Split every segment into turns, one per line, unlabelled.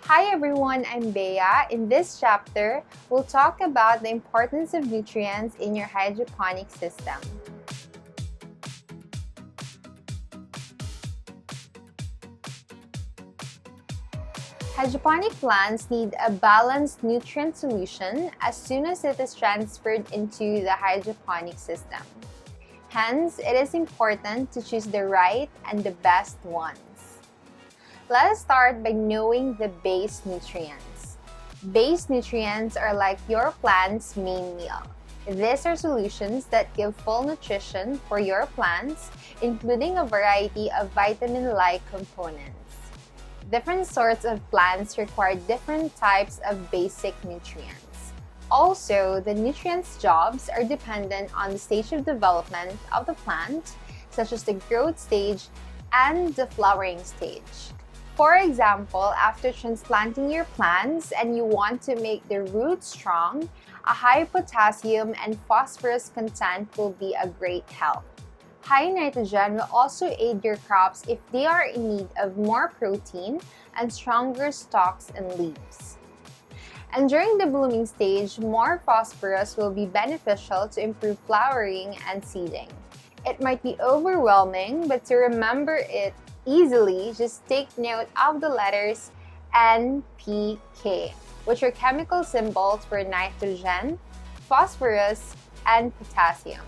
Hi everyone, I'm Bea. In this chapter, we'll talk about the importance of nutrients in your hydroponic system. Hydroponic plants need a balanced nutrient solution as soon as it is transferred into the hydroponic system. Hence, it is important to choose the right and the best ones. Let us start by knowing the base nutrients. Base nutrients are like your plant's main meal. These are solutions that give full nutrition for your plants, including a variety of vitamin-like components. Different sorts of plants require different types of basic nutrients. Also, the nutrients' jobs are dependent on the stage of development of the plant, such as the growth stage and the flowering stage. For example, after transplanting your plants and you want to make the roots strong, a high potassium and phosphorus content will be a great help. High nitrogen will also aid your crops if they are in need of more protein and stronger stalks and leaves. And during the blooming stage, more phosphorus will be beneficial to improve flowering and seeding. It might be overwhelming, but to remember it easily, just take note of the letters N, P, K, which are chemical symbols for nitrogen, phosphorus, and potassium.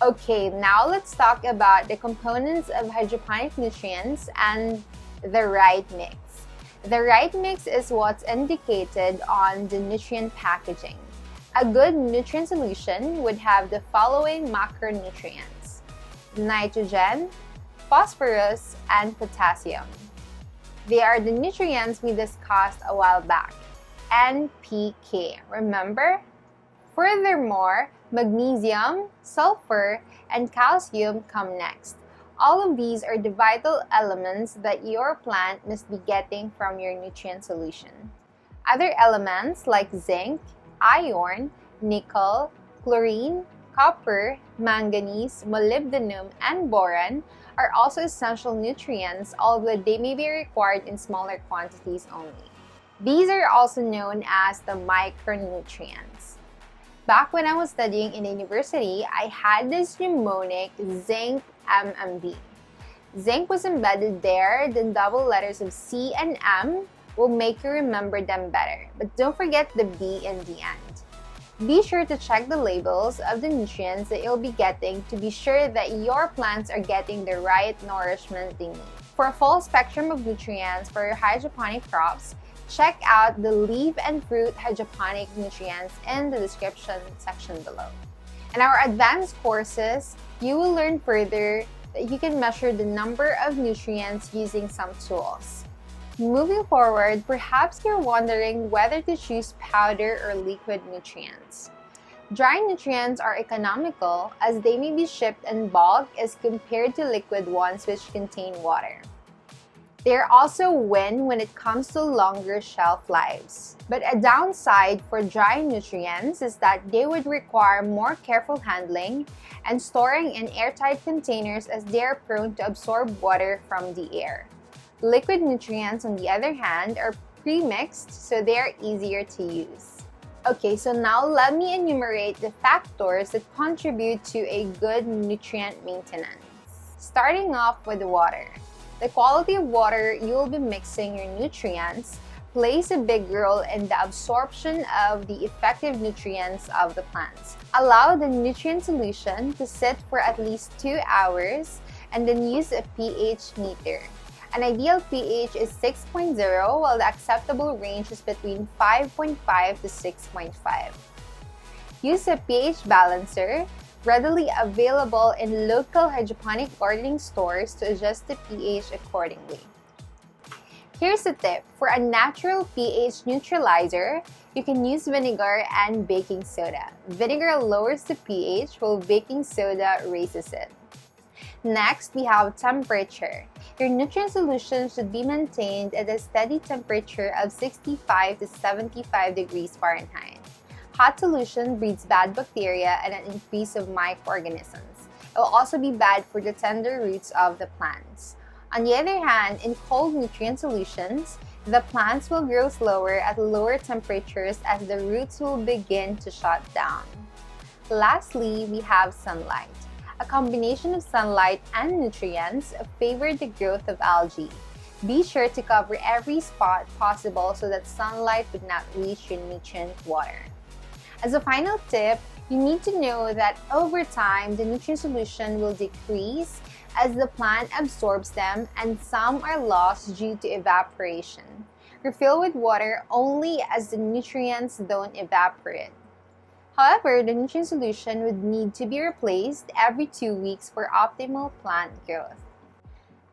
Okay, now let's talk about the components of hydroponic nutrients and the right mix. The right mix is what's indicated on the nutrient packaging. A good nutrient solution would have the following macronutrients: nitrogen, phosphorus, and potassium. They are the nutrients we discussed a while back. NPK, remember? Furthermore, magnesium, sulfur, and calcium come next. All of these are the vital elements that your plant must be getting from your nutrient solution. Other elements like zinc, iron, nickel, chlorine, copper, manganese, molybdenum, and boron are also essential nutrients, although they may be required in smaller quantities only. These are also known as the micronutrients. Back when I was studying in university, I had this mnemonic zinc MMB. Zinc was embedded there, then double letters of C and M will make you remember them better. But don't forget the B in the end. Be sure to check the labels of the nutrients that you'll be getting to be sure that your plants are getting the right nourishment they need. For a full spectrum of nutrients for your hydroponic crops, check out the leaf and fruit hydroponic nutrients in the description section below. In our advanced courses, you will learn further that you can measure the number of nutrients using some tools. Moving forward, perhaps you're wondering whether to choose powder or liquid nutrients. Dry nutrients are economical as they may be shipped in bulk as compared to liquid ones which contain water. They are also win when it comes to longer shelf lives. But a downside for dry nutrients is that they would require more careful handling and storing in airtight containers as they are prone to absorb water from the air. Liquid nutrients, on the other hand, are pre-mixed, so they are easier to use. Okay, so now let me enumerate the factors that contribute to a good nutrient maintenance. Starting off with water. The quality of water you will be mixing your nutrients plays a big role in the absorption of the effective nutrients of the plants. Allow the nutrient solution to sit for at least 2 hours and then use a pH meter. An ideal pH is 6.0, while the acceptable range is between 5.5 to 6.5. Use a pH balancer, readily available in local hydroponic gardening stores, to adjust the pH accordingly. Here's a tip. For a natural pH neutralizer, you can use vinegar and baking soda. Vinegar lowers the pH while baking soda raises it. Next, we have temperature. Your nutrient solution should be maintained at a steady temperature of 65 to 75 degrees Fahrenheit. hot solution breeds bad bacteria and an increase of microorganisms. It will also be bad for the tender roots of the plants. On the other hand, in cold nutrient solutions, the plants will grow slower at lower temperatures as the roots will begin to shut down. Lastly, we have sunlight. A combination of sunlight and nutrients favor the growth of algae. Be sure to cover every spot possible so that sunlight would not reach your nutrient water. As a final tip, you need to know that over time, the nutrient solution will decrease as the plant absorbs them, and some are lost due to evaporation. Refill with water only as the nutrients don't evaporate. However, the nutrient solution would need to be replaced every 2 weeks for optimal plant growth.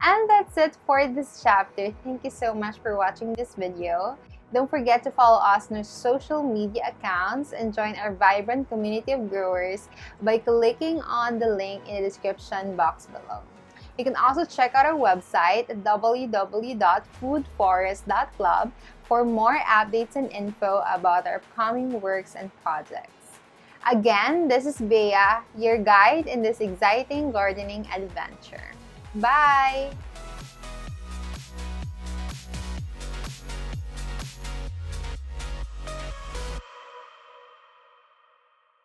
And that's it for this chapter. Thank you so much for watching this video. Don't forget to follow us on our social media accounts and join our vibrant community of growers by clicking on the link in the description box below. You can also check out our website at www.foodforest.club for more updates and info about our upcoming works and projects. Again, this is Bea, your guide in this exciting gardening adventure. Bye!